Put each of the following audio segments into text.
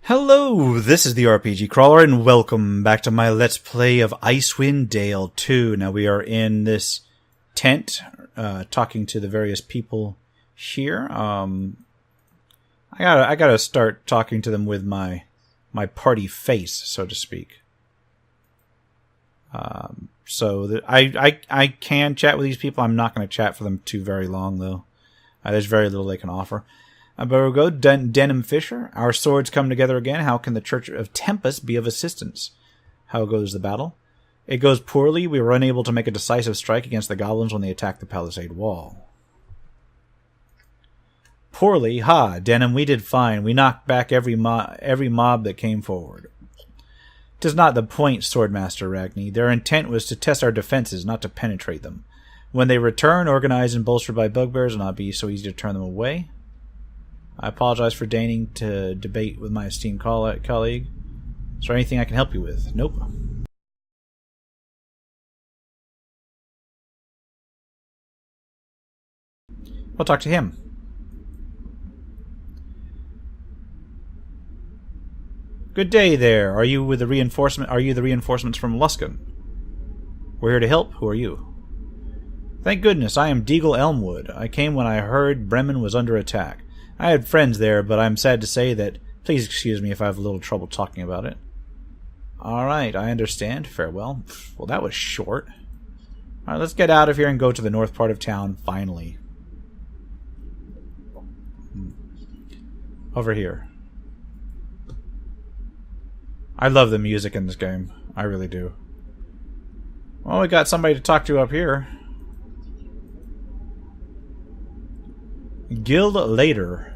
Hello, this is the RPG Crawler, and welcome back to my Let's Play of Icewind Dale II. Now we are in this tent, talking to the various people here. I gotta start talking to them with my party face, so to speak. So that I can chat with these people. I'm not going to chat for them too very long, though. There's very little they can offer. But we'll go, Denham Fisher. Our swords come together again. How can the Church of Tempest be of assistance? How goes the battle? It goes poorly. We were unable to make a decisive strike against the goblins when they attacked the palisade wall. Poorly? Ha, Denham, we did fine. We knocked back every mob that came forward. 'Tis not the point, Swordmaster Ragni. Their intent was to test our defenses, not to penetrate them. When they return, organized and bolstered by bugbears, it'll not be so easy to turn them away. I apologize for deigning to debate with my esteemed colleague. Is there anything I can help you with? Nope. I'll talk to him. Good day there. Are you the reinforcements from Luskan? We're here to help. Who are you? Thank goodness, I am Deagle Elmwood. I came when I heard Bremen was under attack. I had friends there, but I'm sad to say that... Please excuse me if I have a little trouble talking about it. Alright, I understand. Farewell. Well, that was short. Alright, let's get out of here and go to the north part of town, finally. Over here. I love the music in this game. I really do. Well, we got somebody to talk to up here. Guild Later.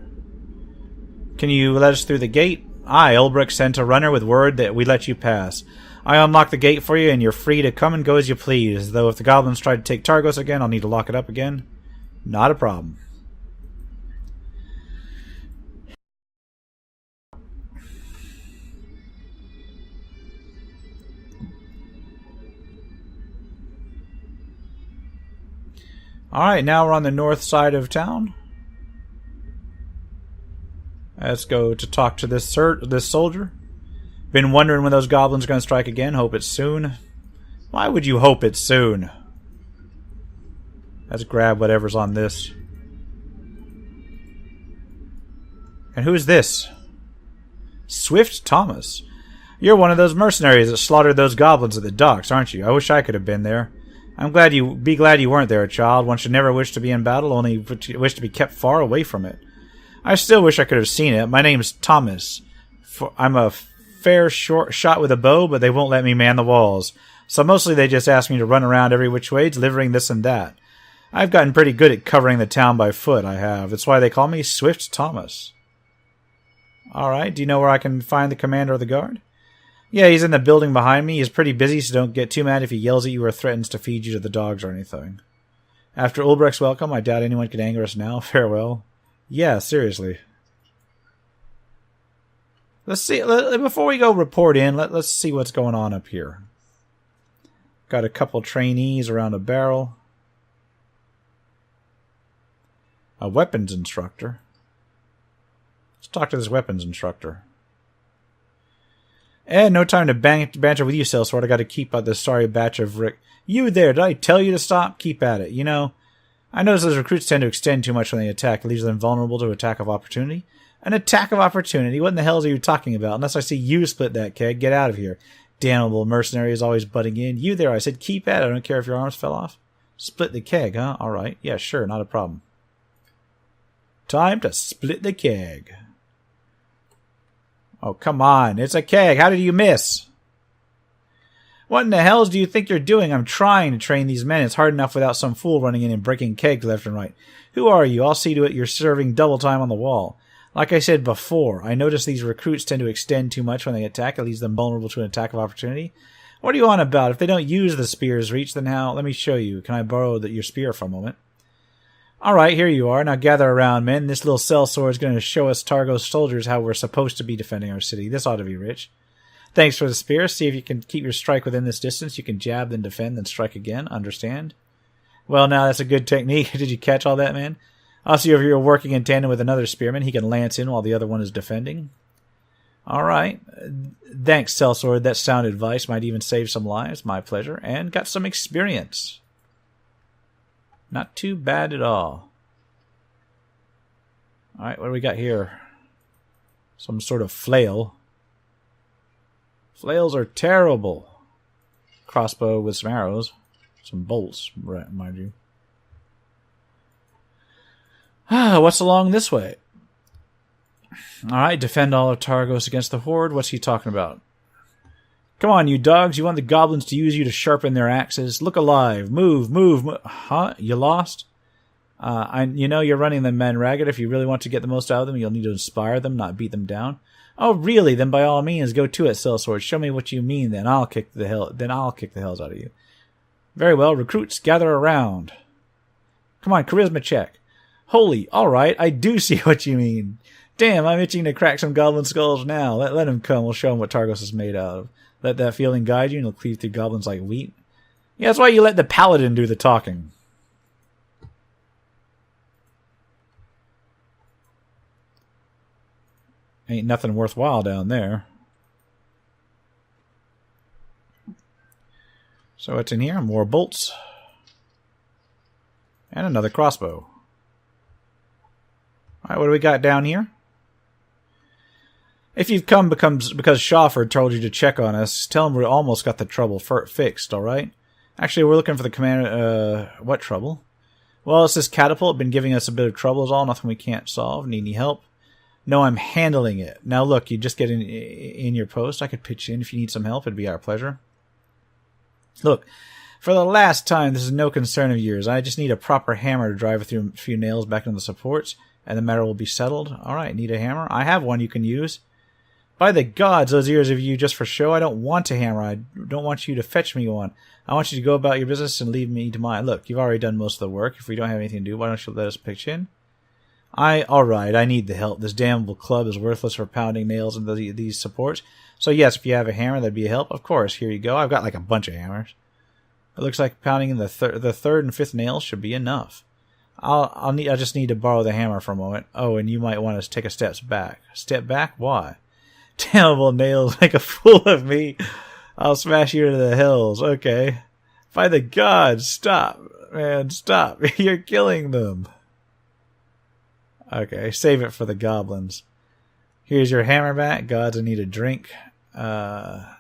Can you let us through the gate? I, Ulbrich, sent a runner with word that we let you pass. I unlock the gate for you, and you're free to come and go as you please, though if the goblins try to take Targos again, I'll need to lock it up again. Not a problem. Alright, now we're on the north side of town. Let's go to talk to this soldier. Been wondering when those goblins are going to strike again. Hope it's soon. Why would you hope it's soon? Let's grab whatever's on this. And who's this? Swift Thomas. You're one of those mercenaries that slaughtered those goblins at the docks, aren't you? I wish I could have been there. Be glad you weren't there, child. One should never wish to be in battle, only wish to be kept far away from it. I still wish I could have seen it. My name's Thomas. I'm a fair short shot with a bow, but they won't let me man the walls. So mostly they just ask me to run around every which way, delivering this and that. I've gotten pretty good at covering the town by foot, I have. That's why they call me Swift Thomas. Alright, do you know where I can find the commander of the guard? Yeah, he's in the building behind me. He's pretty busy, so don't get too mad if he yells at you or threatens to feed you to the dogs or anything. After Ulbricht's welcome, I doubt anyone can anger us now. Farewell. Yeah, seriously. Let's see. Before we go report in, let's see what's going on up here. Got a couple trainees around a barrel. A weapons instructor. Let's talk to this weapons instructor. No time to banter with you, sellsword. I got to keep out this sorry batch of Rick. You there, did I tell you to stop? Keep at it. You know, I notice those recruits tend to extend too much when they attack. It leaves them vulnerable to attack of opportunity. An attack of opportunity? What in the hell are you talking about? Unless I see you split that keg, get out of here. Damnable mercenary is always butting in. You there, I said keep at it. I don't care if your arms fell off. Split the keg, huh? Alright. Yeah, sure, not a problem. Time to split the keg. Oh, come on. It's a keg. How did you miss? What in the hells do you think you're doing? I'm trying to train these men. It's hard enough without some fool running in and breaking kegs left and right. Who are you? I'll see to it you're serving double time on the wall. Like I said before, I notice these recruits tend to extend too much when they attack. It leaves them vulnerable to an attack of opportunity. What are you on about? If they don't use the spear's reach, then how? Let me show you. Can I borrow your spear for a moment? Alright, here you are. Now gather around, men. This little sellsword is going to show us Targos soldiers how we're supposed to be defending our city. This ought to be rich. Thanks for the spear. See if you can keep your strike within this distance. You can jab, then defend, then strike again. Understand? Well, now that's a good technique. Did you catch all that, man? I'll see if you're working in tandem with another spearman. He can lance in while the other one is defending. All right. Thanks, Sellsword. That sound advice might even save some lives. My pleasure. And got some experience. Not too bad at all. All right, what do we got here? Some sort of flail. Flails are terrible. Crossbow with some arrows. Some bolts, mind you. What's along this way? Alright, defend all of Targos against the Horde. What's he talking about? Come on, you dogs. You want the goblins to use you to sharpen their axes? Look alive. Move, move, move. Huh? You lost? You know you're running the men ragged. If you really want to get the most out of them, you'll need to inspire them, not beat them down. Oh, really? Then by all means, go to it, Sellsword. Show me what you mean, then I'll kick the hells out of you. Very well, recruits, gather around. Come on, charisma check. Holy, alright, I do see what you mean. Damn, I'm itching to crack some goblin skulls now. Let him come, we'll show him what Targos is made out of. Let that feeling guide you, and you'll cleave through goblins like wheat. Yeah, that's why you let the paladin do the talking. Ain't nothing worthwhile down there. So what's in here? More bolts. And another crossbow. Alright, what do we got down here? If you've come because Shawford told you to check on us, tell him we almost got the trouble fixed, alright? Actually, we're looking for the commander... what trouble? Well, it's this catapult. Been giving us a bit of trouble is all. Nothing we can't solve. Need any help? No, I'm handling it. Now look, you just get in your post. I could pitch in if you need some help. It'd be our pleasure. Look, for the last time, this is no concern of yours. I just need a proper hammer to drive through a few nails back into the supports, and the matter will be settled. Alright, need a hammer? I have one you can use. By the gods, those ears of you just for show. I don't want a hammer. I don't want you to fetch me one. I want you to go about your business and leave me to mine. Look, you've already done most of the work. If we don't have anything to do, why don't you let us pitch in? Alright, I need the help. This damnable club is worthless for pounding nails into these supports. So yes, if you have a hammer, that'd be a help. Of course, here you go. I've got like a bunch of hammers. It looks like pounding in the third and fifth nails should be enough. I just need to borrow the hammer for a moment. Oh, and you might want to take a step back. Step back? Why? Damnable nails, make a fool of me. I'll smash you into the hills. Okay. By the gods, stop. Man, stop. You're killing them. Okay, save it for the goblins. Here's your hammer back. Gods, I need a drink. Alright.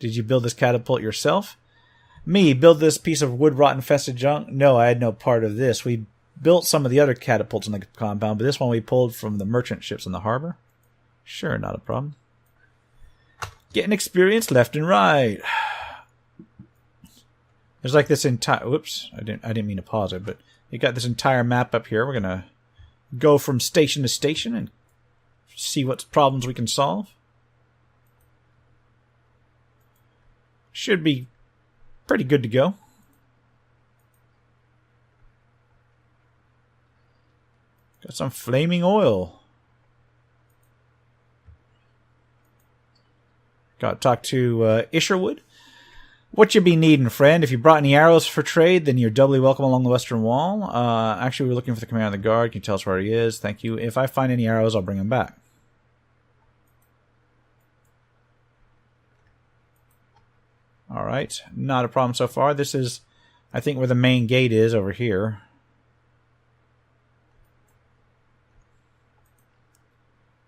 Did you build this catapult yourself? Me, build this piece of wood-rot-infested junk? No, I had no part of this. We built some of the other catapults in the compound, but this one we pulled from the merchant ships in the harbor. Sure, not a problem. Getting experience left and right. There's like this entire... Whoops, I didn't mean to pause it, but you got this entire map up here. We're gonna go from station to station and see what problems we can solve. Should be pretty good to go. Got some flaming oil. Got to talk to Isherwood. What you be needing, friend? If you brought any arrows for trade, then you're doubly welcome along the western wall. Actually, we're looking for the commander of the guard. Can you tell us where he is? Thank you. If I find any arrows, I'll bring them back. Alright, not a problem so far. This is, I think, where the main gate is, over here.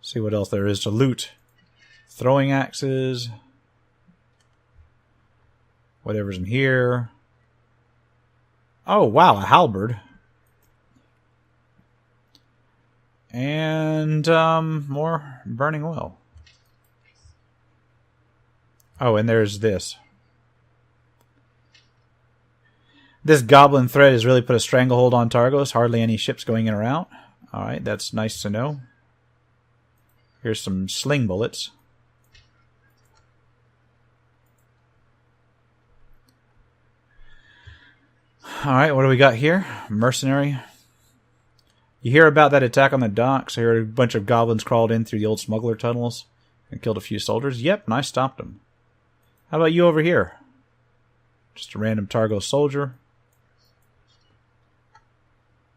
See what else there is to loot. Throwing axes. Whatever's in here. Oh, wow, a halberd. And, more burning oil. Oh, and there's this. This goblin threat has really put a stranglehold on Targos. Hardly any ships going in or out. Alright, that's nice to know. Here's some sling bullets. Alright, what do we got here? Mercenary. You hear about that attack on the docks? I heard a bunch of goblins crawled in through the old smuggler tunnels and killed a few soldiers. Yep, and I stopped them. How about you over here? Just a random Targos soldier.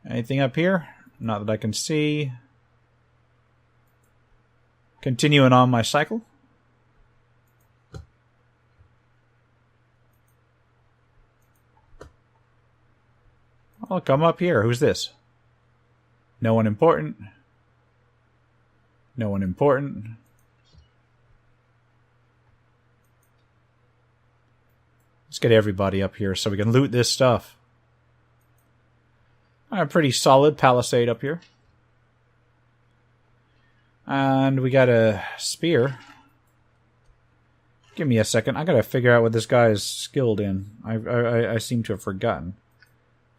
Anything up here? Not that I can see. Continuing on my cycle. I'll come up here. Who's this? No one important. No one important. Let's get everybody up here so we can loot this stuff. A pretty solid palisade up here. And we got a spear. Give me a second. I gotta figure out what this guy is skilled in. I seem to have forgotten.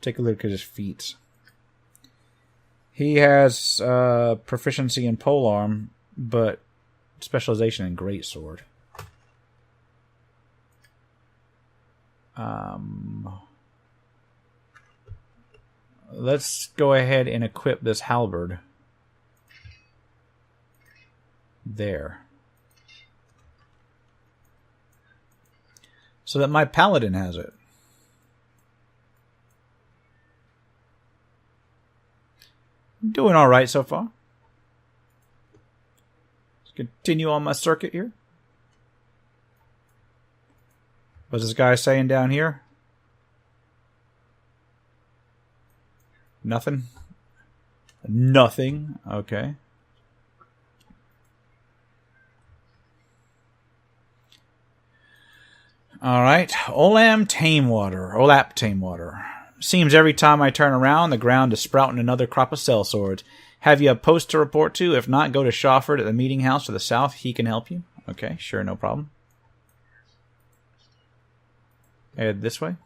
Take a look at his feats. He has proficiency in polearm, but specialization in greatsword. Let's go ahead and equip this halberd. There. So that my paladin has it. Doing alright so far. Let's continue on my circuit here. What's this guy saying down here? Nothing? Nothing. Okay. Alright. Olap Tamewater. Seems every time I turn around, the ground is sprouting another crop of sellswords. Have you a post to report to? If not, go to Shawford at the meeting house to the south. He can help you. Okay, sure, no problem. Head this way.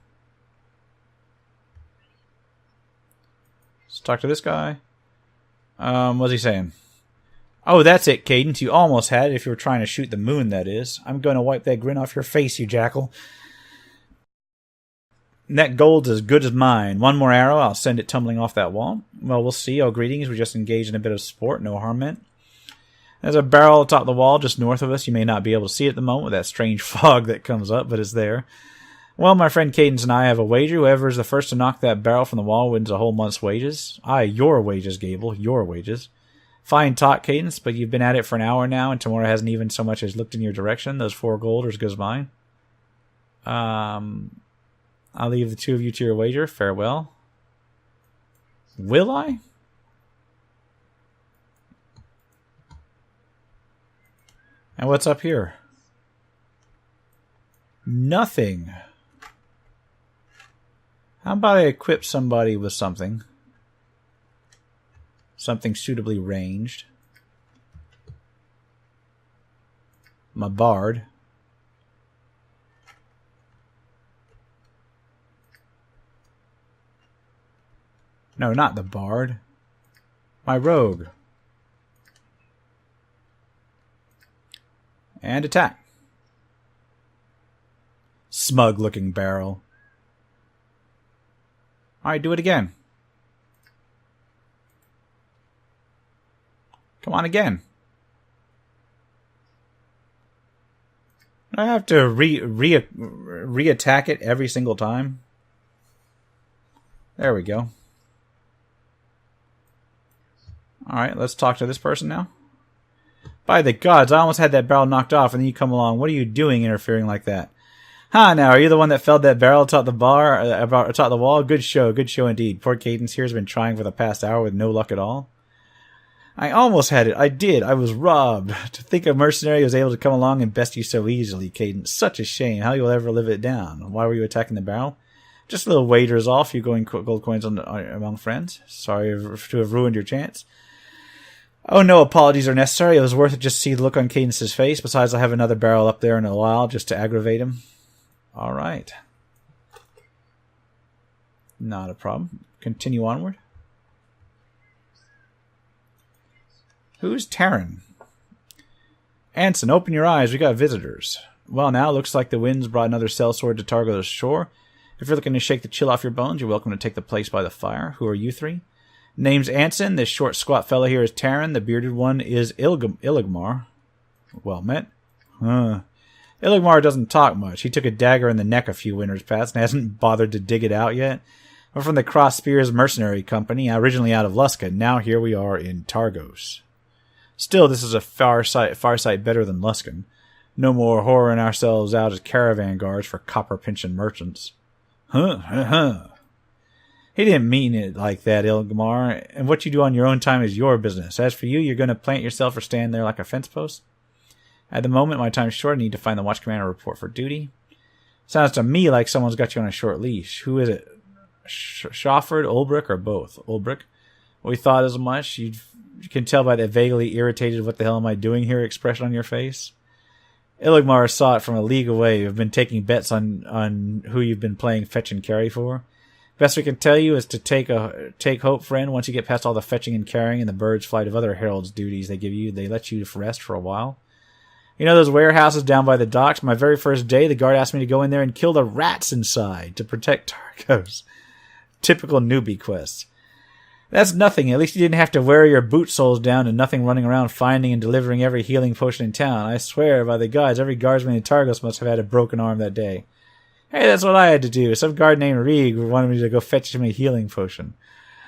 Let's talk to this guy. What's he saying? Oh, that's it, Cadence. You almost had it if you were trying to shoot the moon, that is. I'm going to wipe that grin off your face, you jackal. That gold's as good as mine. One more arrow, I'll send it tumbling off that wall. Well, we'll see. Oh, greetings. We just engaged in a bit of sport. No harm meant. There's a barrel atop the wall just north of us. You may not be able to see it at the moment with that strange fog that comes up, but it's there. Well, my friend Cadence and I have a wager. Whoever is the first to knock that barrel from the wall wins a whole month's wages. Aye, your wages, Gable. Your wages. Fine talk, Cadence, but you've been at it for an hour now, and Tamora hasn't even so much as looked in your direction. Those 4 gold are as good as mine. I'll leave the two of you to your wager. Farewell. Will I? And what's up here? Nothing. How about I equip somebody with something? Something suitably ranged. My bard. No, not the bard. My rogue. And attack. Smug-looking barrel. Alright, do it again. Come on again. I have to re-attack it every single time. There we go. Alright, let's talk to this person now. By the gods, I almost had that barrel knocked off, and then you come along. What are you doing interfering like that? Ha, now, are you the one that felled that barrel atop the atop the wall? Good show indeed. Poor Cadence here has been trying for the past hour with no luck at all. I almost had it. I did. I was robbed. To think a mercenary was able to come along and best you so easily, Cadence. Such a shame. How you'll ever live it down. Why were you attacking the barrel? Just a little wagers off. You going gold coins among friends. Sorry to have ruined your chance. Oh, no apologies are necessary. It was worth it just to see the look on Cadence's face. Besides, I'll have another barrel up there in a while just to aggravate him. All right. Not a problem. Continue onward. Who's Taryn? Anson, open your eyes. We got visitors. Well, now, looks like the winds brought another sellsword to Targos shore. If you're looking to shake the chill off your bones, you're welcome to take the place by the fire. Who are you three? Name's Anson. This short, squat fella here is Taryn. The bearded one is Illigmar. Well met. Illigmar doesn't talk much. He took a dagger in the neck a few winters past and hasn't bothered to dig it out yet. We're from the Cross Spears Mercenary Company, originally out of Luska. Now here we are in Targos. Still, this is a far sight better than Luskan. No more whoring ourselves out as caravan guards for copper-pinching merchants. Huh. He didn't mean it like that, Ilgmar, and what you do on your own time is your business. As for you, you're going to plant yourself or stand there like a fence post? At the moment, my time's short. I need to find the watch commander report for duty. Sounds to me like someone's got you on a short leash. Who is it? Shofford, Ulbrich, or both? Ulbrich. We thought as much. You can tell by that vaguely irritated "what the hell am I doing here" expression on your face. Ilgmar saw it from a league away. You've been taking bets on who you've been playing fetch and carry for. Best we can tell you is to take hope, friend. Once you get past all the fetching and carrying and the bird's flight of other heralds' duties they give you, they let you rest for a while. You know those warehouses down by the docks? My very first day, the guard asked me to go in there and kill the rats inside to protect Targos. Typical newbie quests. That's nothing. At least you didn't have to wear your boot soles down and nothing running around finding and delivering every healing potion in town. I swear, by the gods, every guardsman in Targos must have had a broken arm that day. Hey, that's what I had to do. Some guard named Rieg wanted me to go fetch him a healing potion.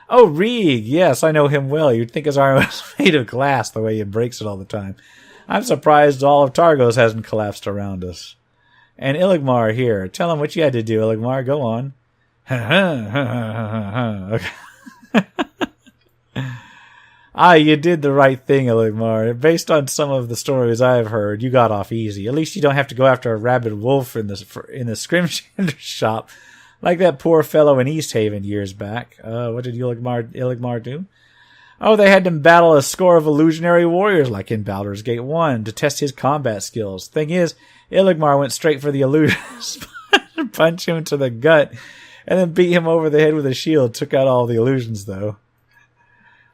Oh, Rieg! Yes, I know him well. You'd think his arm was made of glass the way he breaks it all the time. I'm surprised all of Targos hasn't collapsed around us. And Ilgmar here. Tell him what you had to do, Ilgmar. Go on. Okay. You did the right thing, Ilgmar. Based on some of the stories I've heard, you got off easy. At least you don't have to go after a rabid wolf in the scrimshander shop, like that poor fellow in East Haven years back. What did Ilgmar do? Oh, they had him battle a score of illusionary warriors like in Baldur's Gate 1 to test his combat skills. Thing is, Ilgmar went straight for the illusions, punch him to the gut, and then beat him over the head with a shield. Took out all the illusions, though.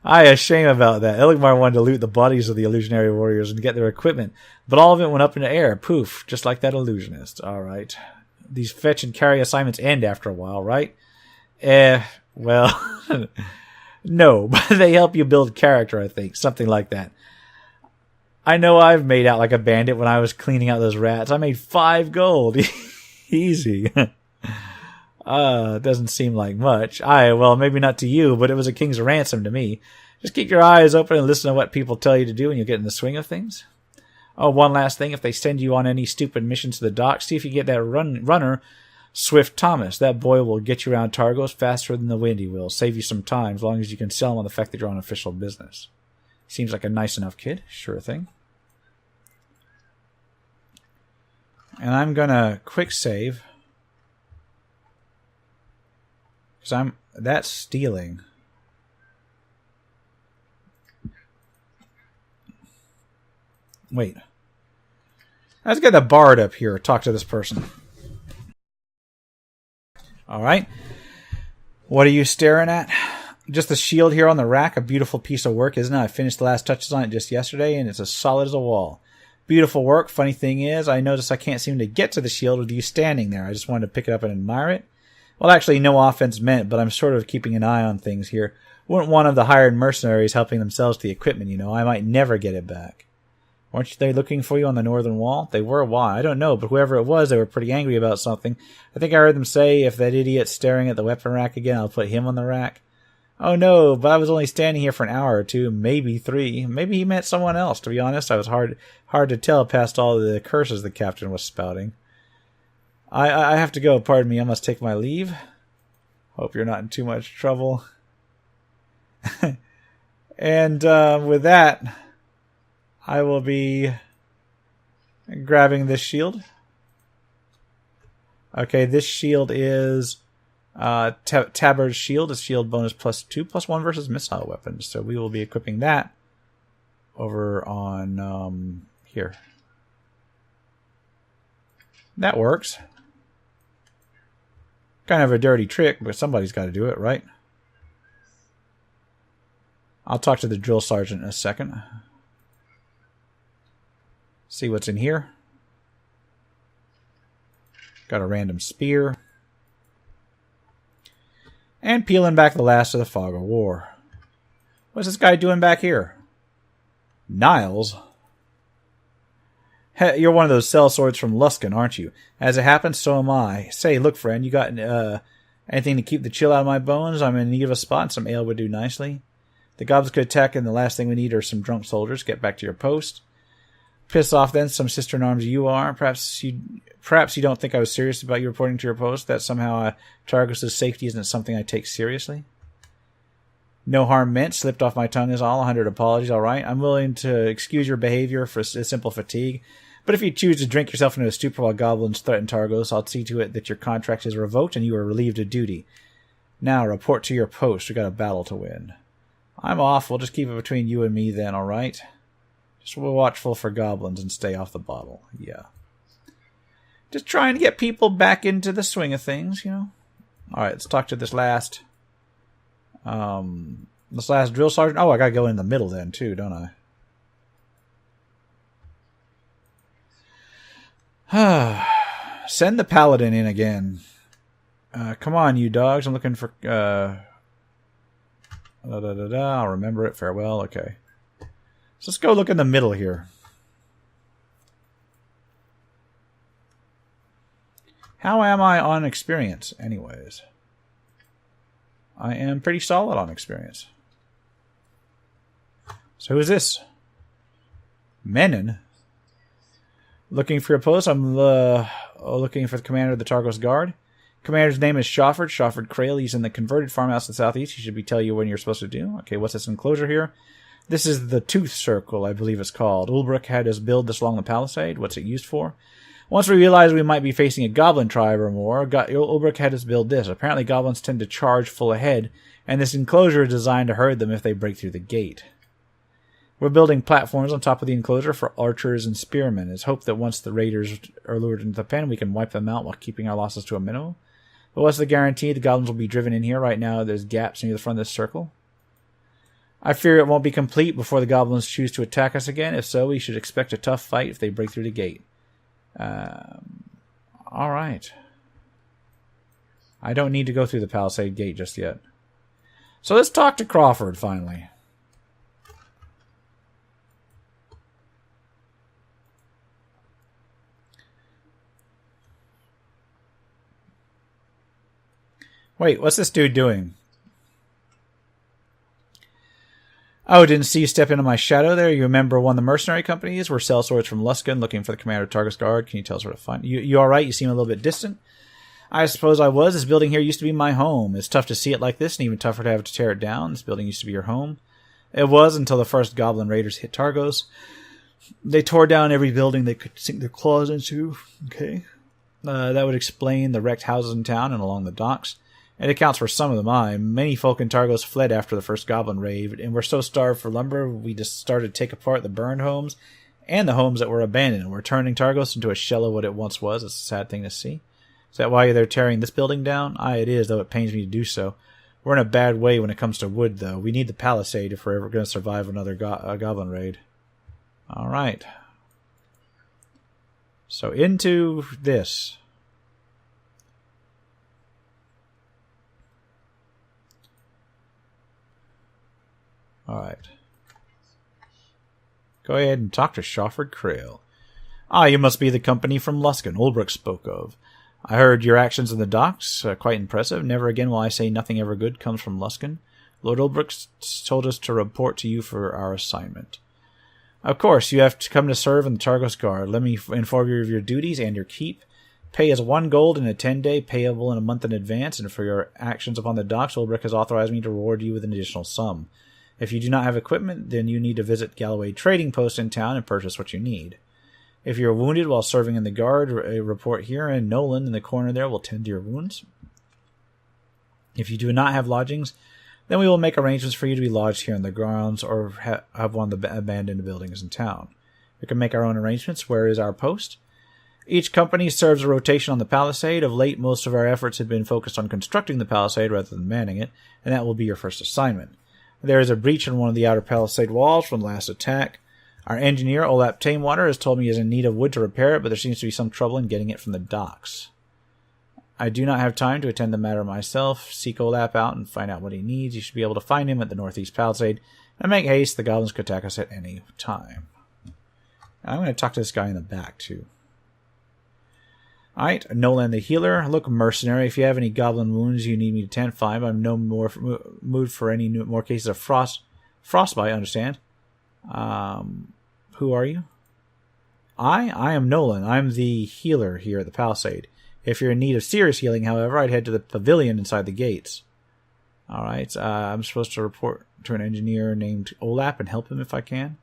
A shame about that. Ilgmar wanted to loot the bodies of the illusionary warriors and get their equipment, but all of it went up in the air. Poof, just like that illusionist. All right. These fetch and carry assignments end after a while, right? Well, no, but they help you build character, I think. Something like that. I know I've made out like a bandit when I was cleaning out those rats. I made 5 gold. Easy. It doesn't seem like much. Well, maybe not to you, but it was a king's ransom to me. Just keep your eyes open and listen to what people tell you to do and you'll get in the swing of things. Oh, one last thing. If they send you on any stupid missions to the dock, see if you get that runner, Swift Thomas. That boy will get you around Targos faster than the wind he will. Save you some time as long as you can sell him on the fact that you're on official business. Seems like a nice enough kid. Sure thing. And I'm going to quick save. Because that's stealing. Wait. Let's get the bard up here. Talk to this person. Alright. What are you staring at? Just the shield here on the rack. A beautiful piece of work, isn't it? I finished the last touches on it just yesterday, and it's as solid as a wall. Beautiful work. Funny thing is, I noticed I can't seem to get to the shield with you standing there. I just wanted to pick it up and admire it. Well, actually, no offense meant, but I'm sort of keeping an eye on things here. Weren't one of the hired mercenaries helping themselves to the equipment, you know. I might never get it back. Weren't they looking for you on the northern wall? They were. Why? I don't know, but whoever it was, they were pretty angry about something. I think I heard them say, if that idiot's staring at the weapon rack again, I'll put him on the rack. Oh no, but I was only standing here for an hour or 2, maybe 3. Maybe he meant someone else. To be honest, I was hard to tell past all the curses the captain was spouting. I have to go. Pardon me. I must take my leave. Hope you're not in too much trouble. And with that, I will be grabbing this shield. Okay, this shield is Tabard's shield. It's shield bonus +2, +1 versus missile weapons. So we will be equipping that over on here. That works. Kind of a dirty trick, but somebody's got to do it, right? I'll talk to the drill sergeant in a second. See what's in here. Got a random spear. And peeling back the last of the fog of war. What's this guy doing back here? Niles? Hey, you're one of those sellswords from Luskan, aren't you? As it happens, so am I. Say, look, friend, you got anything to keep the chill out of my bones? I'm in need of a spot, and some ale would do nicely. The goblins could attack, and the last thing we need are some drunk soldiers. Get back to your post. Piss off then, some sister-in-arms you are. Perhaps you don't think I was serious about you reporting to your post, that somehow Targos' safety isn't something I take seriously. No harm meant, slipped off my tongue is all. 100 apologies, all right. I'm willing to excuse your behavior for simple fatigue, but if you choose to drink yourself into a stupor while goblins threaten Targos, I'll see to it that your contract is revoked and you are relieved of duty. Now, report to your post. We got a battle to win. I'm off. We'll just keep it between you and me then, all right? Just be watchful for goblins and stay off the bottle. Yeah. Just trying to get people back into the swing of things, you know. All right, let's talk to this last drill sergeant. Oh, I gotta go in the middle then too, don't I? Send the paladin in again. Come on, you dogs. I'm looking for I'll remember it. Farewell. Okay. So let's go look in the middle here. How am I on experience, anyways? I am pretty solid on experience. So who is this? Menon? Looking for your post? I'm looking for the commander of the Targos Guard. Commander's name is Shofford Crail. He's in the converted farmhouse in the southeast. He should tell you what you're supposed to do. Okay, what's this enclosure here? This is the Tooth Circle, I believe it's called. Ulbrich had us build this along the palisade. What's it used for? Once we realized we might be facing a goblin tribe or more, Ulbrich had us build this. Apparently goblins tend to charge full ahead, and this enclosure is designed to hurt them if they break through the gate. We're building platforms on top of the enclosure for archers and spearmen. It's hoped that once the raiders are lured into the pen, we can wipe them out while keeping our losses to a minimum. But what's the guarantee the goblins will be driven in here? Right now, there's gaps near the front of this circle. I fear it won't be complete before the goblins choose to attack us again. If so, we should expect a tough fight if they break through the gate. Alright. I don't need to go through the palisade gate just yet. So let's talk to Crawford, finally. Wait, what's this dude doing? Oh, didn't see you step into my shadow there? You remember one of the mercenary companies? We're sellswords from Luskan looking for the commander of Targos Guard. Can you tell us where to find you? Alright? You seem a little bit distant. I suppose I was. This building here used to be my home. It's tough to see it like this, and even tougher to have to tear it down. This building used to be your home. It was until the first goblin raiders hit Targos. They tore down every building they could sink their claws into. Okay. That would explain the wrecked houses in town and along the docks. It accounts for some of them. Many folk in Targos fled after the first goblin raid, and were so starved for lumber, we just started to take apart the burned homes and the homes that were abandoned. We're turning Targos into a shell of what it once was. It's a sad thing to see. Is that why they're tearing this building down? It is, though it pains me to do so. We're in a bad way when it comes to wood, though. We need the palisade if we're ever going to survive another goblin raid. Alright. So into this. Alright. Go ahead and talk to Shofford Crail. You must be the company from Luskan Ulbrich spoke of. I heard your actions in the docks, quite impressive. Never again will I say nothing ever good comes from Luskan. Lord Ulbrich told us to report to you for our assignment. Of course, you have to come to serve in the Targos Guard. Let me inform you of your duties and your keep. Pay is 1 gold in a 10-day, payable in a month in advance, and for your actions upon the docks, Ulbrich has authorized me to reward you with an additional sum. If you do not have equipment, then you need to visit Galloway Trading Post in town and purchase what you need. If you are wounded while serving in the guard, a report here, and Nolan in the corner there will tend to your wounds. If you do not have lodgings, then we will make arrangements for you to be lodged here in the grounds or have one of the abandoned buildings in town. We can make our own arrangements. Where is our post? Each company serves a rotation on the palisade. Of late, most of our efforts have been focused on constructing the palisade rather than manning it, and that will be your first assignment. There is a breach in one of the outer palisade walls from the last attack. Our engineer, Olap Tamewater, has told me he is in need of wood to repair it, but there seems to be some trouble in getting it from the docks. I do not have time to attend the matter myself. Seek Olap out and find out what he needs. You should be able to find him at the northeast palisade. And make haste, the goblins could attack us at any time. I'm going to talk to this guy in the back, too. Alright, Nolan the healer. Look, mercenary, if you have any goblin wounds you need me to tend, fine, but I'm no more mood for any more cases of frost Frostbite, I understand. Who are you? I am Nolan. I'm the healer here at the Palisade. If you're in need of serious healing, however, I'd head to the pavilion inside the gates. Alright, I'm supposed to report to an engineer named Olap and help him if I can.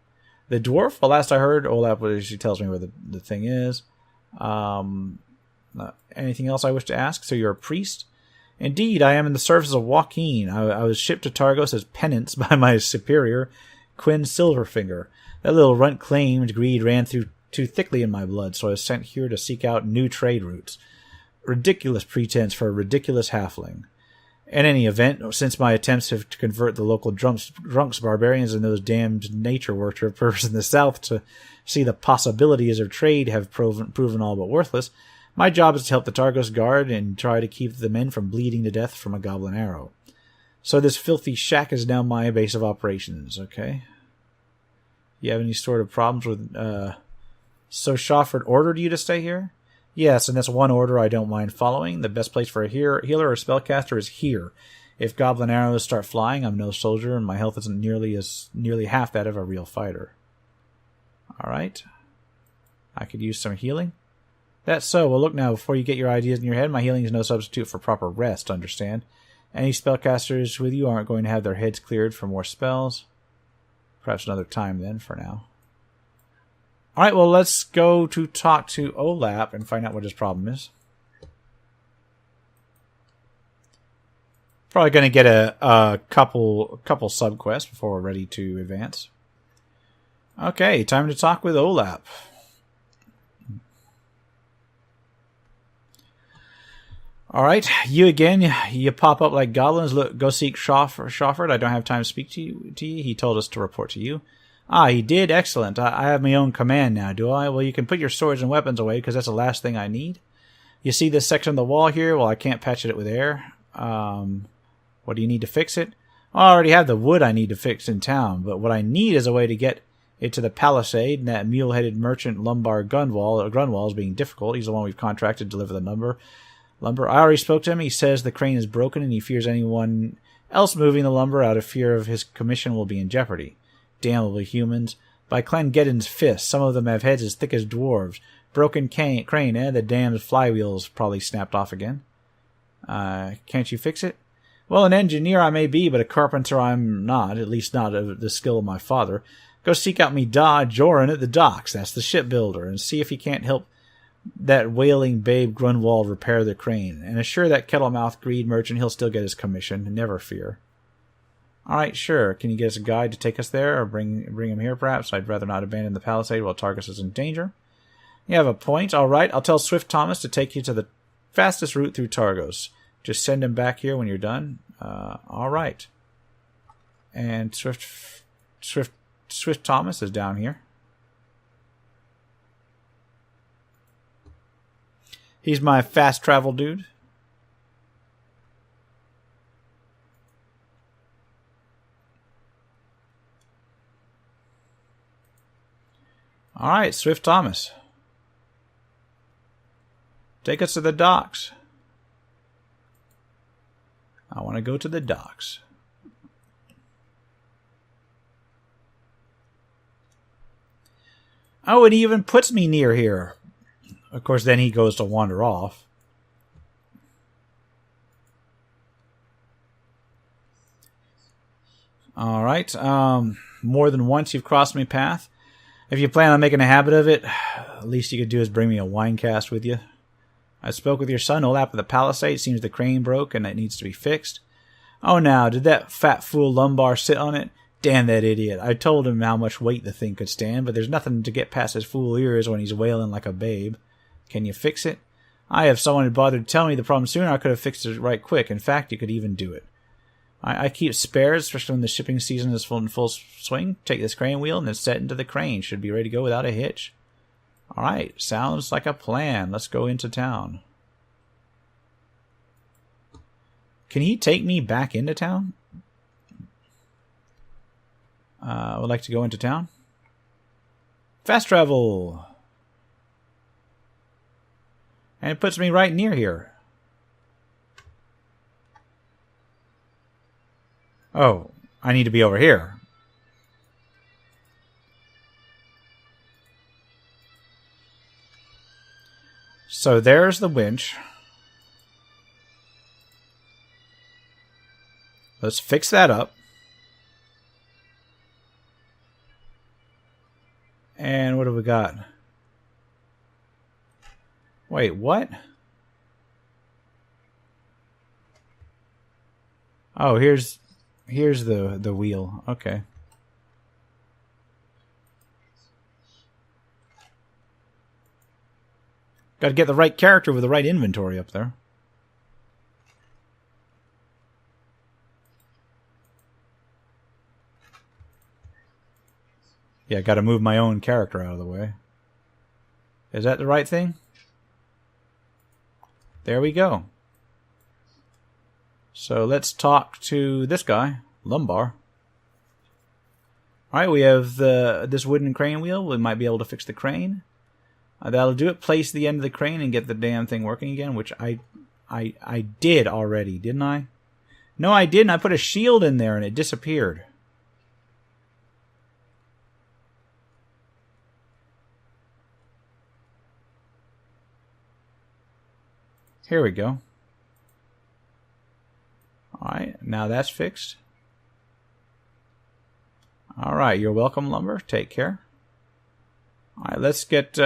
The dwarf? Well, last I heard, Olap, she tells me where the thing is. Anything else I wish to ask? So you're a priest? Indeed, I am in the service of Joaquin. I was shipped to Targos as penance by my superior, Quinn Silverfinger. That little runt claimed greed ran through too thickly in my blood, so I was sent here to seek out new trade routes. Ridiculous pretense for a ridiculous halfling. In any event, since my attempts to convert the local drunks, barbarians, and those damned nature worshippers in the south to see the possibilities of trade have proven all but worthless, my job is to help the Targos guard and try to keep the men from bleeding to death from a goblin arrow. So this filthy shack is now my base of operations, okay? You have any sort of problems with, So Shofford ordered you to stay here? Yes, and that's one order I don't mind following. The best place for a healer or spellcaster is here. If goblin arrows start flying, I'm no soldier, and my health isn't nearly half that of a real fighter. Alright. I could use some healing. That's so. Well, look now, before you get your ideas in your head, my healing is no substitute for proper rest, understand? Any spellcasters with you aren't going to have their heads cleared for more spells. Perhaps another time then, for now. Alright, well, let's go to talk to Olap and find out what his problem is. Probably going to get a couple subquests before we're ready to advance. Okay, time to talk with Olap. Alright, you again. You pop up like goblins. Look, go seek Shofford. I don't have time to speak to you. He told us to report to you. Ah, he did? Excellent. I have my own command now, do I? Well, you can put your swords and weapons away, because that's the last thing I need. You see this section of the wall here? Well, I can't patch it with air. What do you need to fix it? I already have the wood I need to fix in town, but what I need is a way to get it to the Palisade, and that mule-headed merchant Lombard Grunwall is being difficult. He's the one we've contracted to deliver the lumber. I already spoke to him. He says the crane is broken, and he fears anyone else moving the lumber out of fear of his commission will be in jeopardy. Damnable humans. By Clengeddon's fist, some of them have heads as thick as dwarves. Broken crane, eh? The damned flywheel's probably snapped off again. Can't you fix it? Well, an engineer I may be, but a carpenter I'm not, at least not of the skill of my father. Go seek out me Joran at the docks, that's the shipbuilder, and see if he can't help that wailing babe Grunwald repair the crane. And assure that kettle-mouthed greed merchant he'll still get his commission, never fear. Alright, sure. Can you get us a guide to take us there, or bring him here, perhaps? I'd rather not abandon the Palisade while Targos is in danger. You have a point. Alright, I'll tell Swift Thomas to take you to the fastest route through Targos. Just send him back here when you're done. Alright. And Swift Thomas is down here. He's my fast travel dude. Alright, Swift Thomas. Take us to the docks. I want to go to the docks. Oh, it even puts me near here. Of course, then he goes to wander off. Alright, more than once you've crossed my path. If you plan on making a habit of it, the least you could do is bring me a wine cast with you. I spoke with your son, Olap, of the Palisade. Seems the crane broke and it needs to be fixed. Oh, now, did that fat fool Lumbar sit on it? Damn that idiot. I told him how much weight the thing could stand, but there's nothing to get past his fool ears when he's wailing like a babe. Can you fix it? If someone had bothered to tell me the problem sooner, I could have fixed it right quick. In fact, you could even do it. I keep spares, especially when the shipping season is in full swing. Take this crane wheel and then set into the crane. Should be ready to go without a hitch. Alright, sounds like a plan. Let's go into town. Can he take me back into town? I would like to go into town. Fast travel! And it puts me right near here. Oh, I need to be over here. So there's the winch. Let's fix that up. And what do we got? Wait, what? Oh, here's the wheel. Okay. Got to get the right character with the right inventory up there. Yeah, got to move my own character out of the way. Is that the right thing? There we go. So let's talk to this guy, Lumbar. Alright, we have this wooden crane wheel. We might be able to fix the crane. That'll do it. Place the end of the crane and get the damn thing working again, which I did already, didn't I? No, I didn't. I put a shield in there and it disappeared. Here we go. Alright, now that's fixed. Alright, you're welcome, Lumber. Take care. Alright, let's get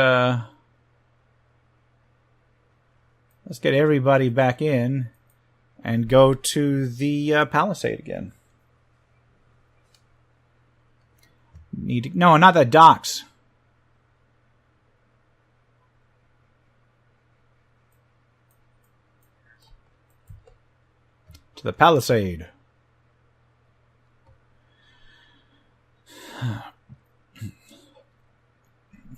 everybody back in and go to the Palisade again. No, not the docks. To the Palisade.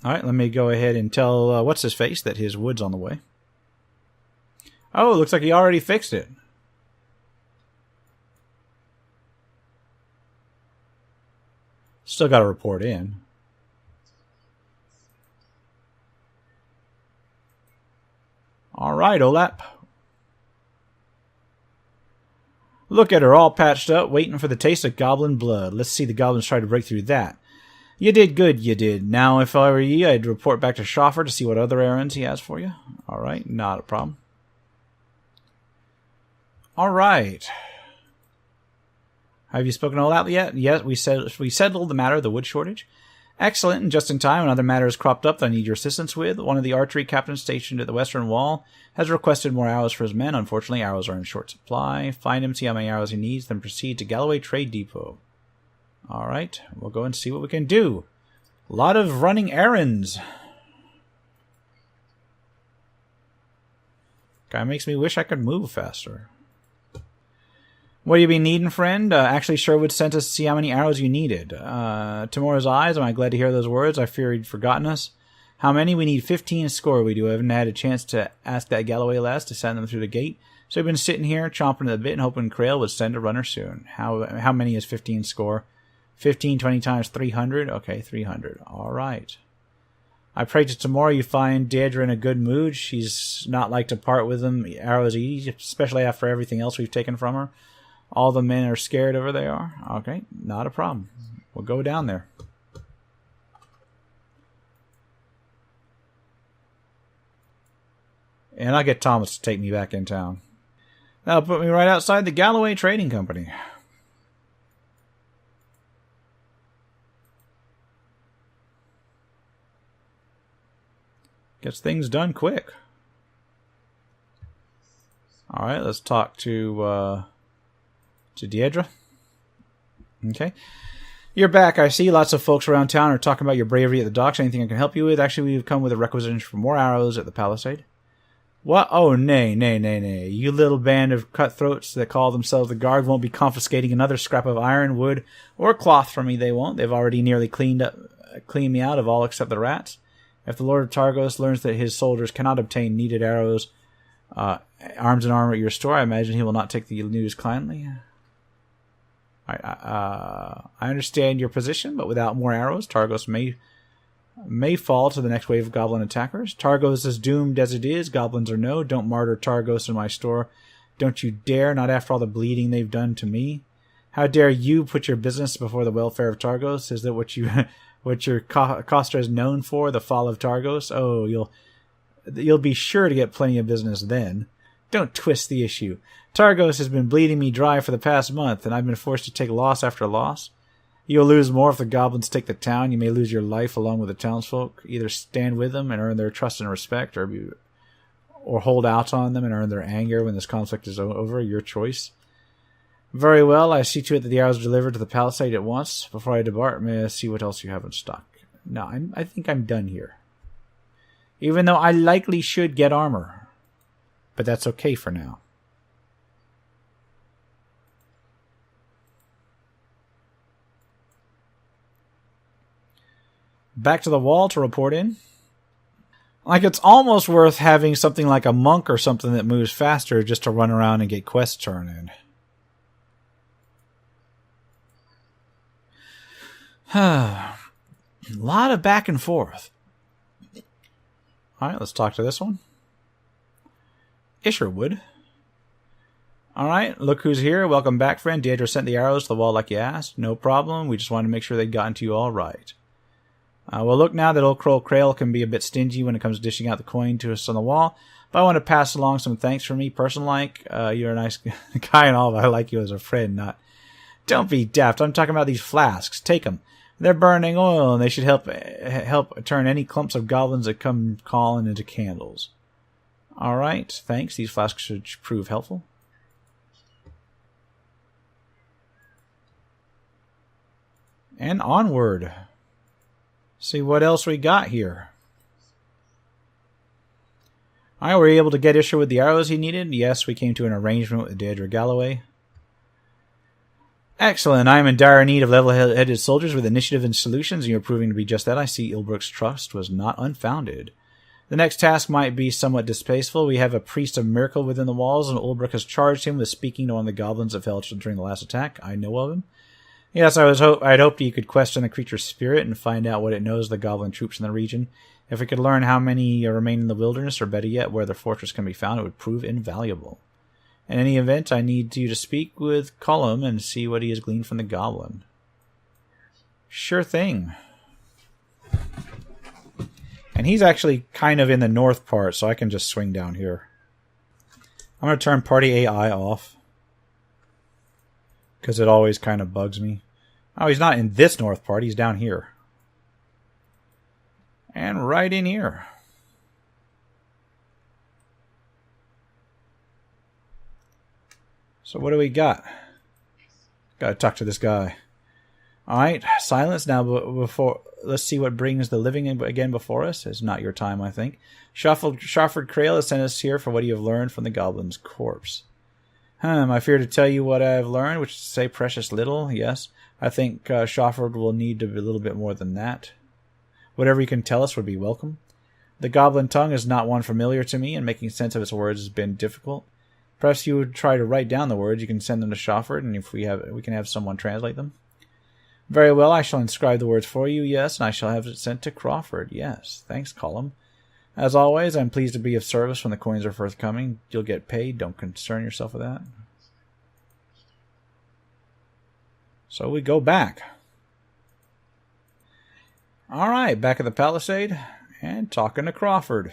Alright, let me go ahead and tell what's-his-face that his wood's on the way. Oh, looks like he already fixed it. Still got to report in. Alright, Olap. Look at her, all patched up, waiting for the taste of goblin blood. Let's see the goblins try to break through that. You did good, you did. Now, if I were you, I'd report back to Schoffer to see what other errands he has for you. Alright, not a problem. Alright. Have you spoken all out yet? Yes, we settled the matter of the wood shortage. Excellent, and just in time, another matter has cropped up that I need your assistance with. One of the archery captains stationed at the western wall has requested more arrows for his men. Unfortunately, arrows are in short supply. Find him, see how many arrows he needs, then proceed to Galloway Trade Depot. Alright, we'll go and see what we can do. A lot of running errands. Kinda makes me wish I could move faster. What do you be needing, friend? Actually, Sherwood sent us to see how many arrows you needed. Tomorrow's eyes, am I glad to hear those words? I fear he'd forgotten us. How many? We need 15 score. We do. Haven't had a chance to ask that Galloway lass to send them through the gate. So we've been sitting here, chomping at the bit and hoping Crail would send a runner soon. How many is 15 score? 15, 20 times 300? Okay, 300. Alright. I pray to tomorrow you find Deirdre in a good mood. She's not like to part with them arrows easy, especially after everything else we've taken from her. All the men are scared of her, they are? Okay, not a problem. We'll go down there. And I'll get Thomas to take me back in town. That'll put me right outside the Galloway Trading Company. Gets things done quick. Alright, let's talk to Deirdre. Okay. You're back, I see. Lots of folks around town are talking about your bravery at the docks. Anything I can help you with? Actually, we've come with a requisition for more arrows at the Palisade. What? Oh, nay. You little band of cutthroats that call themselves the Guard won't be confiscating another scrap of iron, wood, or cloth from me, they won't. They've already nearly cleaned me out of all except the rats. If the Lord of Targos learns that his soldiers cannot obtain needed arrows, arms and armor at your store, I imagine he will not take the news kindly. I understand your position, but without more arrows, Targos may fall to the next wave of goblin attackers. Targos is doomed as it is, goblins or no. Don't martyr Targos in my store. Don't you dare, not after all the bleeding they've done to me. How dare you put your business before the welfare of Targos? Is that what your Costa is known for, the fall of Targos? Oh, You'll be sure to get plenty of business then. Don't twist the issue. Targos has been bleeding me dry for the past month, and I've been forced to take loss after loss. You'll lose more if the goblins take the town. You may lose your life along with the townsfolk. Either stand with them and earn their trust and respect, or hold out on them and earn their anger when this conflict is over. Your choice. Very well, I see to it that the arrows are delivered to the palisade at once. Before I depart, may I see what else you have in stock? No, I think I'm done here. Even though I likely should get armor. But that's okay for now. Back to the wall to report in. Like, it's almost worth having something like a monk or something that moves faster just to run around and get quests turned in. A lot of back and forth. Alright, let's talk to this one. Isherwood. Alright, look who's here. Welcome back, friend. Deirdre sent the arrows to the wall like you asked. No problem. We just wanted to make sure they'd gotten to you all right. Well, look, now that old Crow Krail can be a bit stingy when it comes to dishing out the coin to us on the wall, but I want to pass along some thanks from me, person-like. You're a nice guy and all, but I like you as a friend, not... Don't be daft. I'm talking about these flasks. Take them. They're burning oil, and they should help turn any clumps of goblins that come calling into candles. All right, thanks. These flasks should prove helpful. And onward. See what else we got here. Alright, were you able to get Isher with the arrows he needed? Yes, we came to an arrangement with Deirdre Galloway. Excellent. I am in dire need of level-headed soldiers with initiative and solutions, and you're proving to be just that. I see Ilbrook's trust was not unfounded. The next task might be somewhat distasteful. We have a priest of miracle within the walls, and Ilbrook has charged him with speaking to one of the goblins that fell during the last attack. I know of him. Yes, I'd hoped you could question the creature's spirit and find out what it knows of the goblin troops in the region. If we could learn how many remain in the wilderness, or better yet, where their fortress can be found, it would prove invaluable. In any event, I need you to speak with Cullum and see what he has gleaned from the goblin. Sure thing. And he's actually kind of in the north part, so I can just swing down here. I'm going to turn party AI off, because it always kind of bugs me. Oh, he's not in this north part, he's down here. And right in here. So what do we got? Gotta talk to this guy. Alright, silence now. Before, let's see what brings the living again before us. It's not your time, I think. Shawford Krail has sent us here for what you have learned from the goblin's corpse. I fear to tell you what I have learned, which is to say precious little, yes. I think Shawford will need to be a little bit more than that. Whatever you can tell us would be welcome. The goblin tongue is not one familiar to me, and making sense of its words has been difficult. Perhaps you would try to write down the words. You can send them to Shawford, and if we can have someone translate them. Very well, I shall inscribe the words for you, yes, and I shall have it sent to Crawford, yes. Thanks, Cullum. As always, I'm pleased to be of service when the coins are forthcoming. You'll get paid. Don't concern yourself with that. So we go back. Alright, back at the palisade and talking to Crawford.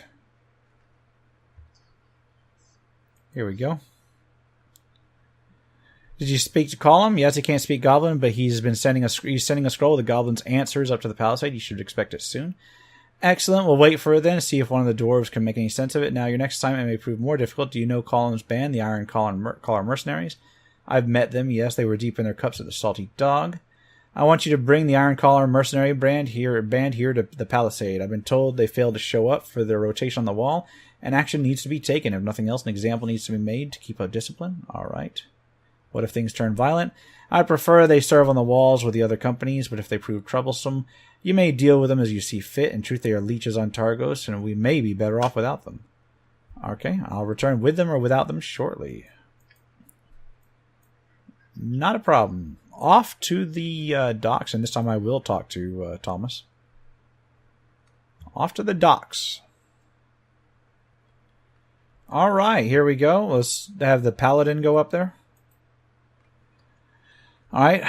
Here we go. Did you speak to Cullum? Yes, he can't speak Goblin, but he's sending a scroll with the Goblin's answers up to the palisade. You should expect it soon. Excellent. We'll wait for it then to see if one of the dwarves can make any sense of it. Now, your next assignment may prove more difficult. Do you know Cullum's band, the Iron Collar Mercenaries? I've met them. Yes, they were deep in their cups at the Salty Dog. I want you to bring the Iron Collar Mercenary band here to the palisade. I've been told they failed to show up for their rotation on the wall, and action needs to be taken. If nothing else, an example needs to be made to keep up discipline. All right. What if things turn violent? I prefer they serve on the walls with the other companies, but if they prove troublesome, you may deal with them as you see fit. In truth, they are leeches on Targos, and we may be better off without them. Okay, I'll return with them or without them shortly. Not a problem. Off to the docks, and this time I will talk to Thomas. Off to the docks. All right, here we go. Let's have the paladin go up there. All right.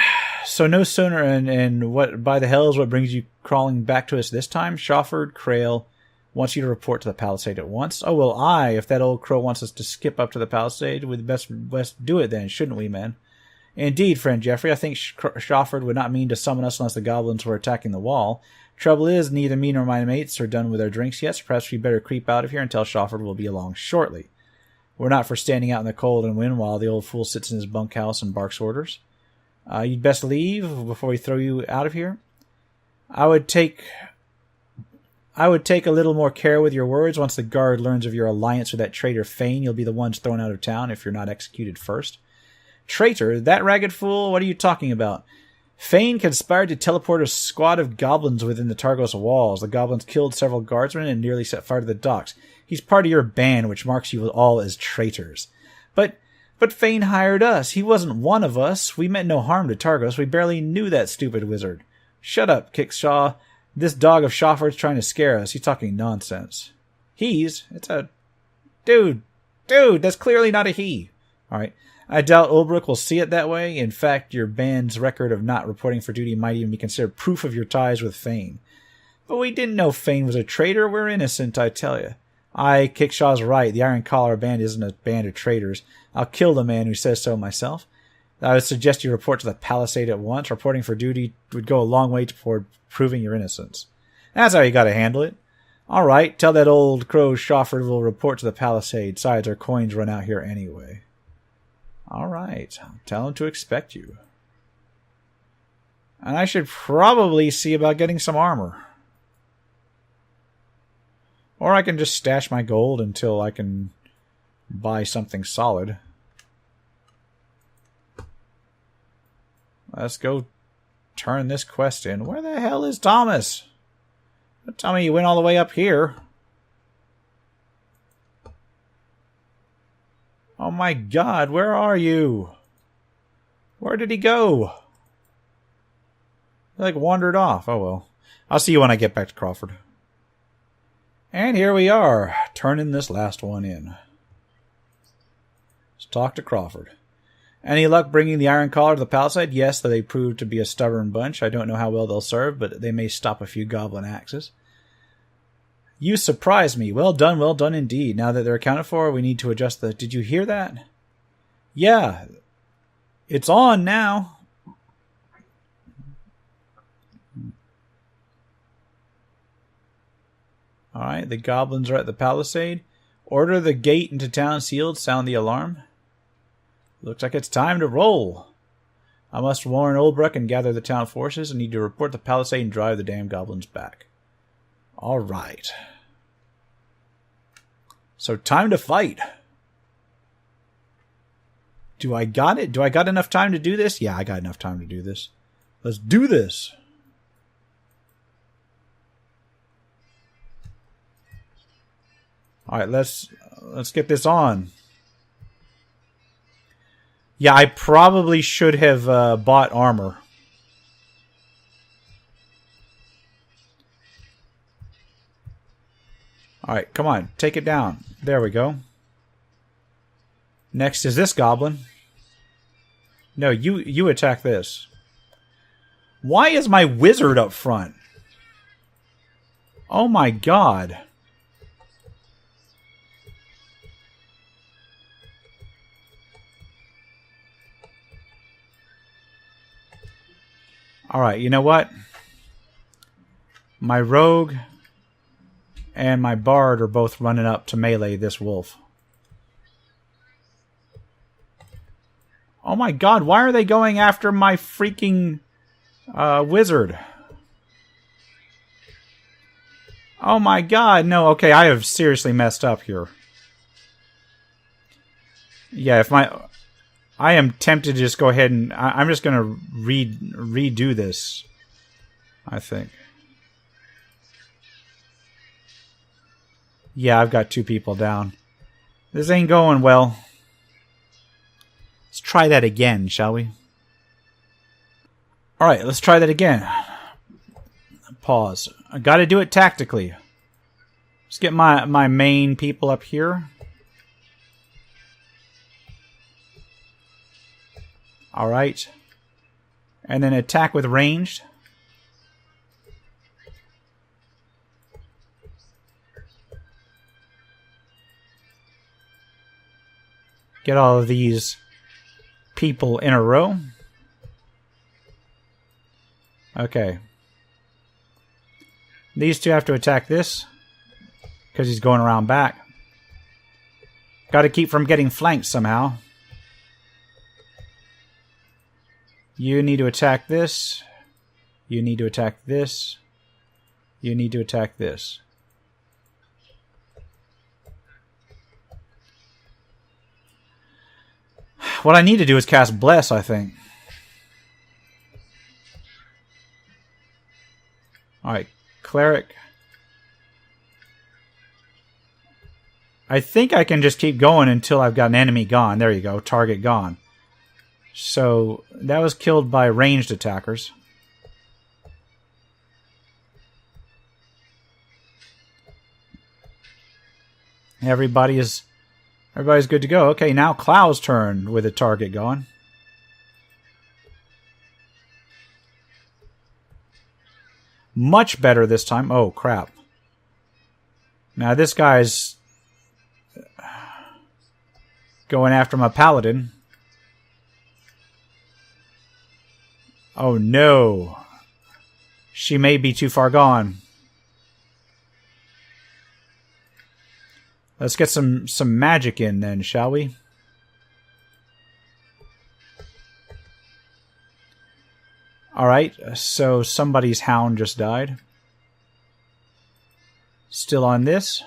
So no sooner, and what by the hell is what brings you crawling back to us this time? Shawford Krail Wants you to report to the palisade at once. Oh, well, if that old crow wants us to skip up to the palisade, we'd best do it then, shouldn't we, man? Indeed, friend Geoffrey, I think Shofford would not mean to summon us unless the goblins were attacking the wall. Trouble is, neither me nor my mates are done with their drinks yet, so perhaps we better creep out of here and tell Shofford we'll be along shortly. We're not for standing out in the cold and wind while the old fool sits in his bunkhouse and barks orders. You'd best leave before we throw you out of here. I would take a little more care with your words. Once the guard learns of your alliance with that traitor Fane, you'll be the ones thrown out of town if you're not executed first. Traitor? That ragged fool? What are you talking about? Fane conspired to teleport a squad of goblins within the Targos walls. The goblins killed several guardsmen and nearly set fire to the docks. He's part of your band, which marks you all as traitors. But Fane hired us. He wasn't one of us. We meant no harm to Targos. We barely knew that stupid wizard. Shut up, Kickshaw. This dog of Shofford's trying to scare us. He's talking nonsense. It's a... Dude, that's clearly not a he. Alright. I doubt Ulbrich will see it that way. In fact, your band's record of not reporting for duty might even be considered proof of your ties with Fane. But we didn't know Fane was a traitor. We're innocent, I tell you. Kickshaw's right. The Iron Collar Band isn't a band of traitors. I'll kill the man who says so myself. I would suggest you report to the palisade at once. Reporting for duty would go a long way toward proving your innocence. That's how you gotta handle it. All right, tell that old crow Shofford will report to the palisade. Besides, our coins run out here anyway. All right, tell him to expect you. And I should probably see about getting some armor. Or I can just stash my gold until I can buy something solid. Let's go turn this quest in. Where the hell is Thomas? Don't tell me you went all the way up here. Oh my god, where are you? Where did he go? He wandered off. Oh well. I'll see you when I get back to Crawford. And here we are, turning this last one in. Let's talk to Crawford. Any luck bringing the Iron Collar to the palisade? Yes, though they proved to be a stubborn bunch. I don't know how well they'll serve, but they may stop a few goblin axes. You surprise me. Well done indeed. Now that they're accounted for, we need to adjust the... Did you hear that? Yeah. It's on now. Alright, the goblins are at the palisade. Order the gate into town sealed. Sound the alarm. Looks like it's time to roll. I must warn Ulbrich and gather the town forces. I need to report the palisade and drive the damn goblins back. Alright. So time to fight. Do I got it? Do I got enough time to do this? Yeah, I got enough time to do this. Let's do this. Alright, let's get this on. Yeah, I probably should have bought armor. Alright, come on. Take it down. There we go. Next is this goblin. No, you attack this. Why is my wizard up front? Oh my god. Alright, you know what? My rogue and my bard are both running up to melee this wolf. Oh my god, why are they going after my freaking wizard? Oh my god, no, okay, I have seriously messed up here. Yeah, if I am tempted to just go ahead and... I'm just going to redo this, I think. Yeah, I've got 2 people down. This ain't going well. Let's try that again, shall we? Alright, let's try that again. Pause. I got to do it tactically. Let's get my main people up here. Alright. And then attack with ranged. Get all of these people in a row. Okay. These two have to attack this because he's going around back. Got to keep from getting flanked somehow. You need to attack this. You need to attack this. You need to attack this. What I need to do is cast Bless, I think. Alright, Cleric. I think I can just keep going until I've got an enemy gone. There you go, target gone. So, that was killed by ranged attackers. Everybody's good to go. Okay, now Cloud's turn with a target going. Much better this time. Oh, crap. Now this guy's going after my paladin. Oh no. She may be too far gone. Let's get some magic in then, shall we? Alright, so somebody's hound just died. Still on this.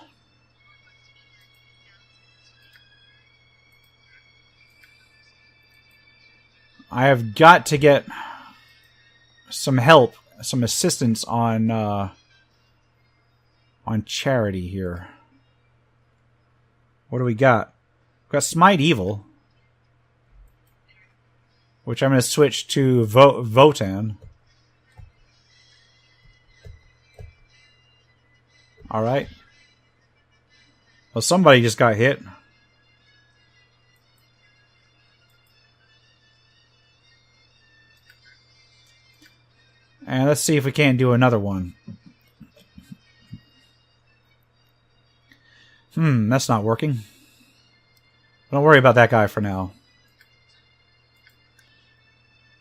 I have got to get some help, some assistance on Charity here. What do we got? We've got Smite Evil, which I'm going to switch to Votan. Alright. Well, somebody just got hit. And let's see if we can't do another one. That's not working. Don't worry about that guy for now.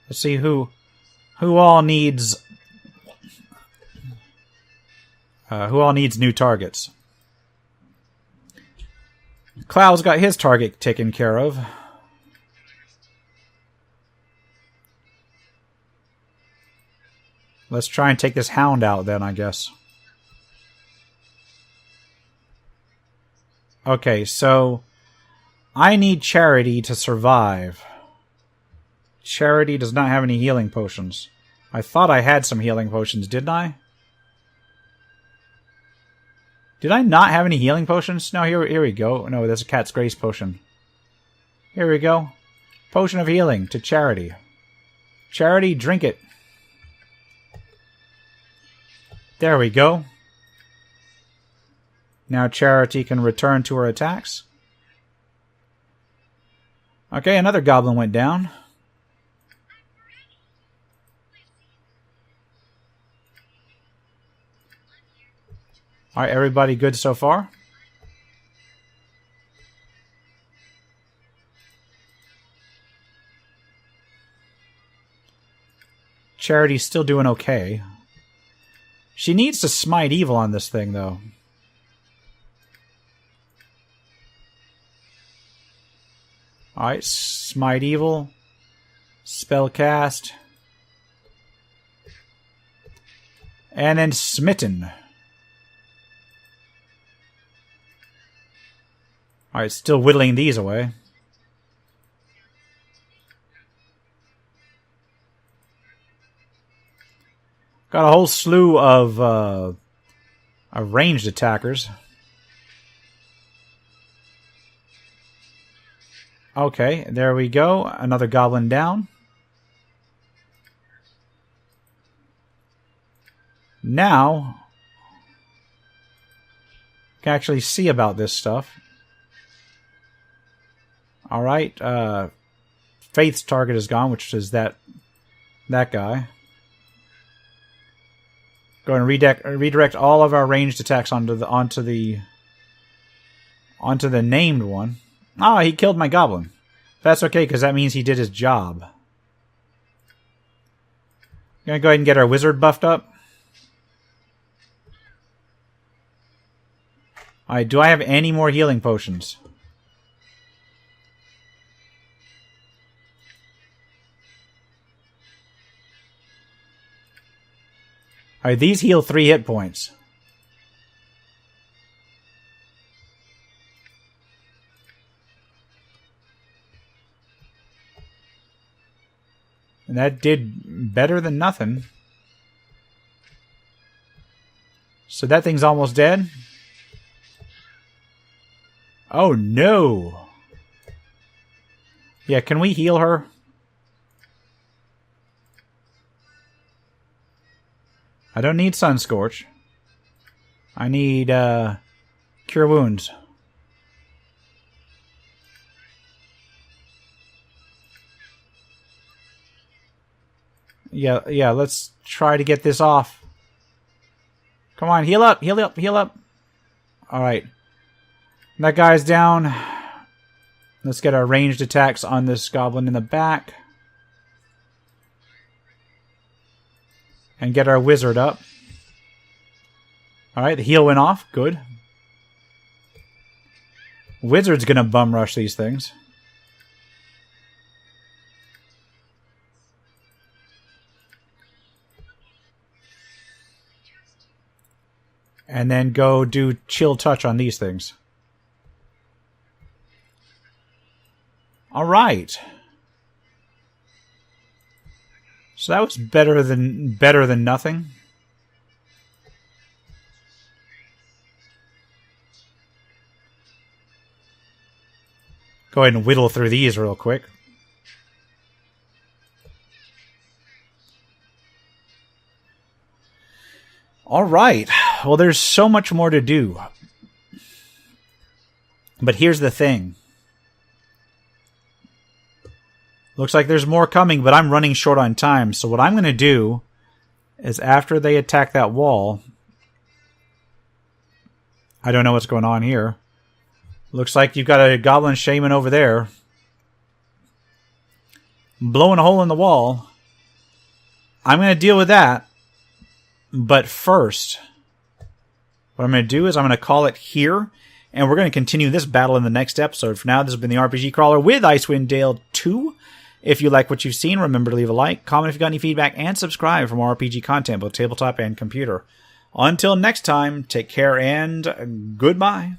Let's see who all needs new targets. Cloud's got his target taken care of. Let's try and take this hound out then, I guess. Okay, so I need Charity to survive. Charity does not have any healing potions. I thought I had some healing potions, didn't I? Did I not have any healing potions? No, here we go. No, there's a Cat's Grace potion. Here we go. Potion of healing to Charity. Charity, drink it. There we go. Now Charity can return to her attacks. Okay, another goblin went down. Alright, everybody good so far? Charity's still doing okay. She needs to smite evil on this thing, though. Alright, smite evil. Spell cast. And then smitten. Alright, still whittling these away. Got a whole slew of ranged attackers. Okay, there we go. Another goblin down. Now, I can actually see about this stuff. Alright, Faith's target is gone, which is that guy. Go and redirect all of our ranged attacks onto the named one. Ah, he killed my goblin. That's okay, because that means he did his job. Gonna go ahead and get our wizard buffed up. Alright, do I have any more healing potions? Alright, these heal 3 hit points. And that did better than nothing. So that thing's almost dead. Oh no! Yeah, can we heal her? I don't need Sunscorch. I need, Cure Wounds. Yeah, let's try to get this off. Come on, heal up, heal up, heal up. Alright. That guy's down. Let's get our ranged attacks on this goblin in the back. And get our wizard up. Alright, the heal went off. Good. Wizard's gonna bum rush these things. And then go do chill touch on these things. Alright. So that was better than nothing. Go ahead and whittle through these real quick. Alright. Well, there's so much more to do. But here's the thing. Looks like there's more coming, but I'm running short on time. So what I'm going to do is after they attack that wall... I don't know what's going on here. Looks like you've got a goblin shaman over there. Blowing a hole in the wall. I'm going to deal with that. But first, what I'm going to do is I'm going to call it here. And we're going to continue this battle in the next episode. For now, this has been the RPG Crawler with Icewind Dale II. If you like what you've seen, remember to leave a like, comment if you've got any feedback, and subscribe for more RPG content, both tabletop and computer. Until next time, take care and goodbye.